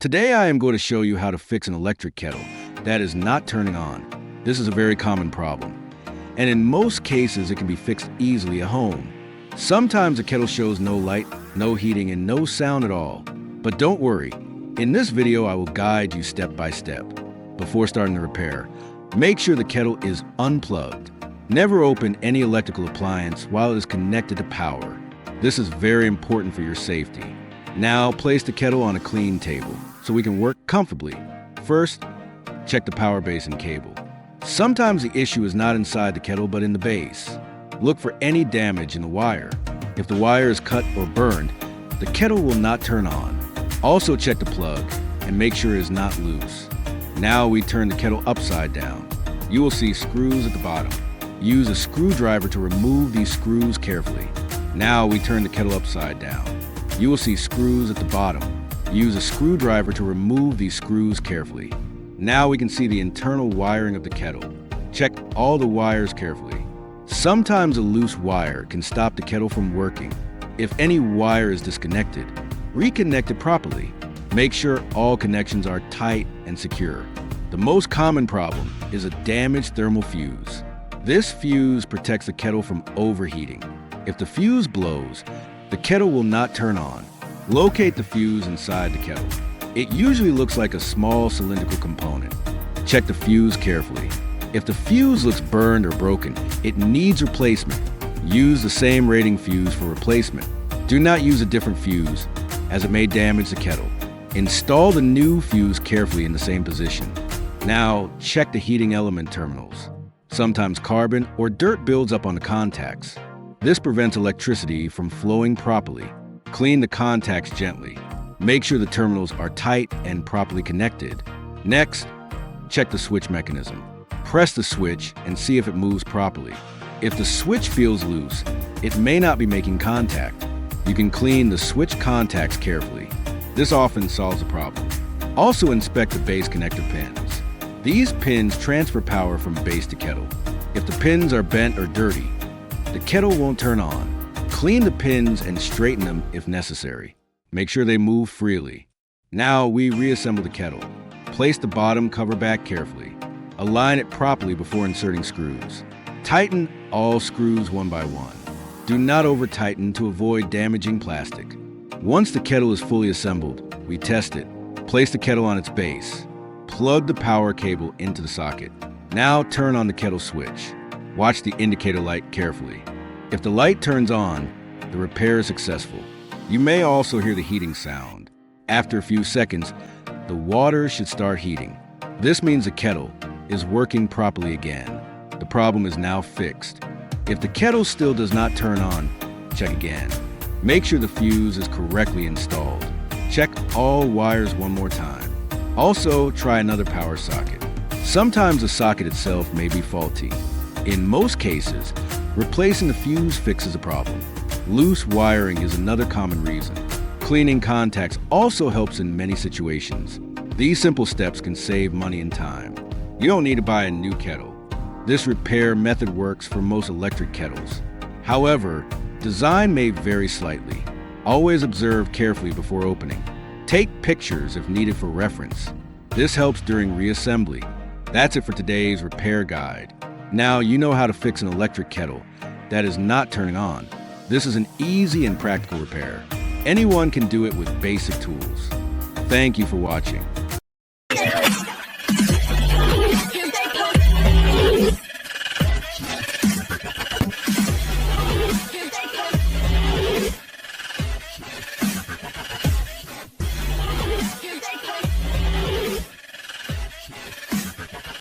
Today I am going to show you how to fix an electric kettle that is not turning on. This is a very common problem, and in most cases it can be fixed easily at home. Sometimes the kettle shows no light, no heating, and no sound at all. But don't worry, in this video I will guide you step by step. Before starting the repair, make sure the kettle is unplugged. Never open any electrical appliance while it is connected to power. This is very important for your safety. Now place the kettle on a clean table so we can work comfortably. First, check the power base and cable. Sometimes the issue is not inside the kettle but in the base. Look for any damage in the wire. If the wire is cut or burned, the kettle will not turn on. Also check the plug and make sure it is not loose. Now we turn the kettle upside down. You will see screws at the bottom. Use a screwdriver to remove these screws carefully. Now we turn the kettle upside down. You will see screws at the bottom. Use a screwdriver to remove these screws carefully. Now we can see the internal wiring of the kettle. Check all the wires carefully. Sometimes a loose wire can stop the kettle from working. If any wire is disconnected, reconnect it properly. Make sure all connections are tight and secure. The most common problem is a damaged thermal fuse. This fuse protects the kettle from overheating. If the fuse blows, the kettle will not turn on. Locate the fuse inside the kettle. It usually looks like a small cylindrical component. Check the fuse carefully. If the fuse looks burned or broken, it needs replacement. Use the same rating fuse for replacement. Do not use a different fuse, as it may damage the kettle. Install the new fuse carefully in the same position. Now, check the heating element terminals. Sometimes carbon or dirt builds up on the contacts. This prevents electricity from flowing properly. Clean the contacts gently. Make sure the terminals are tight and properly connected. Next, check the switch mechanism. Press the switch and see if it moves properly. If the switch feels loose, it may not be making contact. You can clean the switch contacts carefully. This often solves the problem. Also inspect the base connector pins. These pins transfer power from base to kettle. If the pins are bent or dirty, the kettle won't turn on. Clean the pins and straighten them if necessary. Make sure they move freely. Now we reassemble the kettle. Place the bottom cover back carefully. Align it properly before inserting screws. Tighten all screws one by one. Do not over-tighten to avoid damaging plastic. Once the kettle is fully assembled, we test it. Place the kettle on its base. Plug the power cable into the socket. Now turn on the kettle switch. Watch the indicator light carefully. If the light turns on, the repair is successful. You may also hear the heating sound. After a few seconds, the water should start heating. This means the kettle is working properly again. The problem is now fixed. If the kettle still does not turn on, check again. Make sure the fuse is correctly installed. Check all wires one more time. Also, try another power socket. Sometimes the socket itself may be faulty. In most cases, replacing the fuse fixes the problem. Loose wiring is another common reason. Cleaning contacts also helps in many situations. These simple steps can save money and time. You don't need to buy a new kettle. This repair method works for most electric kettles. However, design may vary slightly. Always observe carefully before opening. Take pictures if needed for reference. This helps during reassembly. That's it for today's repair guide. Now you know how to fix an electric kettle that is not turning on. This is an easy and practical repair. Anyone can do it with basic tools. Thank you for watching.